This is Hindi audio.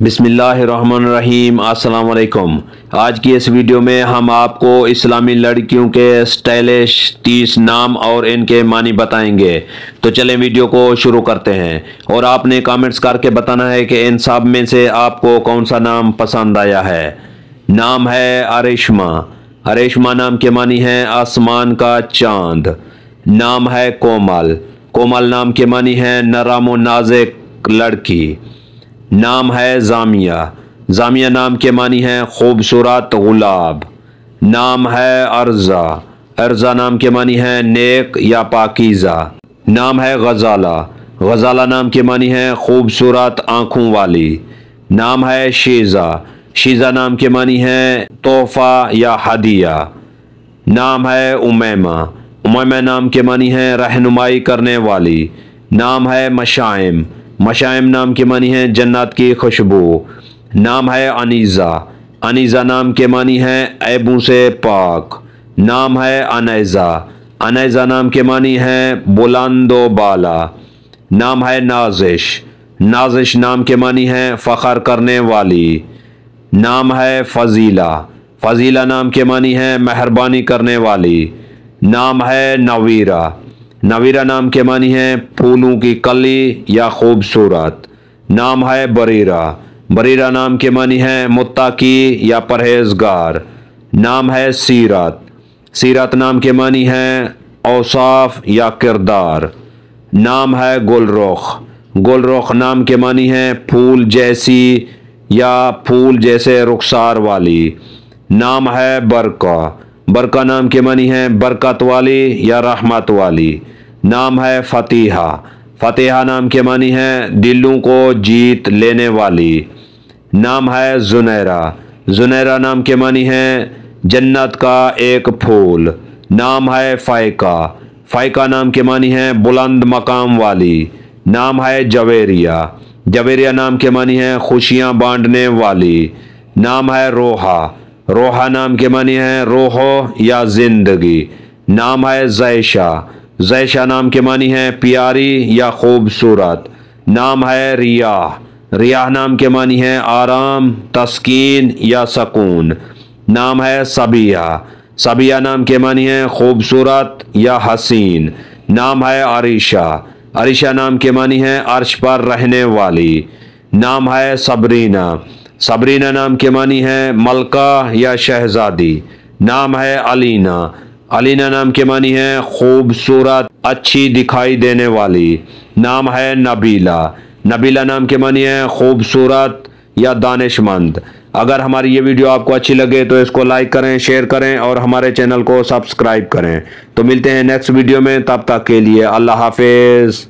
बिस्मिल्लाहिर्रहमानिर्रहीम। अस्सलाम वालेकुम। आज की इस वीडियो में हम आपको इस्लामी लड़कियों के स्टाइलिश 30 नाम और इनके मानी बताएंगे। तो चलें वीडियो को शुरू करते हैं और आपने कमेंट्स करके बताना है कि इन सब में से आपको कौन सा नाम पसंद आया है। नाम है अरेशमा। अरेशमा नाम के मानी है आसमान का चांद। नाम है कोमल। कोमल नाम के मानी है नरम व नाजुक लड़की। नाम है जामिया। जामिया नाम के मानी है खूबसूरत गुलाब। नाम है अर्जा। अर्जा नाम के मानी है नेक या पाकीज़ा। नाम है गजाला। गजाला नाम के मानी है खूबसूरत आंखों वाली। नाम है शीज़ा। शीज़ा नाम के मानी है तोहफा या हदिया। नाम है उमैमा। उमैमा नाम के मानी है रहनुमाई करने वाली। नाम है मशाइम। मशाइम नाम के मानी है जन्नत की खुशबू। नाम है अनीज़ा। अनीज़ा नाम के मानी है ऐबों से पाक। नाम है अनैज़ा। अनैज़ा नाम के मानी है बुलंदो बाला। नाम है नाजिश। नाजिश नाम के मानी है फ़ख्र करने वाली। नाम है फ़जीला। फ़जीला नाम के मानी है मेहरबानी करने वाली। नाम है नवीरा। नवीरा नाम के मानी है फूलों की कली या खूबसूरत। नाम है बरीरा। बरीरा नाम के मानी है मुत्ताकी या परहेजगार। नाम है सीरत। सीरत नाम के मानी है औसाफ या किरदार। नाम है गुलरुख। गुलरुख नाम के मानी है फूल जैसी या फूल जैसे रुखसार वाली। नाम है बरका। बरका नाम के मानी है बरकत वाली या रहमत वाली। नाम है फतीहा। फतेहा नाम के मानी है दिलों को जीत लेने वाली। नाम है जुनैरा। जुनैरा नाम के मानी है जन्नत का एक फूल। नाम है फ़ायका। फ़ायका नाम के मानी है बुलंद मकाम वाली। नाम है जवेरिया। जवेरिया नाम के मानी है खुशियाँ बांटने वाली। नाम है रोहा। रोहा नाम के मानी है रोहो या जिंदगी। नाम है जैशा। जैशा नाम के मानी है प्यारी या खूबसूरत। नाम है रियाह। रियाह नाम के मानी है आराम, तस्कीन या सकून। नाम है सबिया। सबिया नाम के मानी है खूबसूरत या हसीन। नाम है अरीशा। अरीशा नाम के मानी है अर्श पर रहने वाली। नाम है सबरीना। सबरीना नाम के मानी है मलका या शहजादी। नाम है अलीना। अलीना नाम के मानी है खूबसूरत, अच्छी दिखाई देने वाली। नाम है नबीला। नबीला नाम के मानी है खूबसूरत या दानिशमंद। अगर हमारी ये वीडियो आपको अच्छी लगे तो इसको लाइक करें, शेयर करें और हमारे चैनल को सब्सक्राइब करें। तो मिलते हैं नेक्स्ट वीडियो में, तब तक के लिए अल्लाह हाफिज़।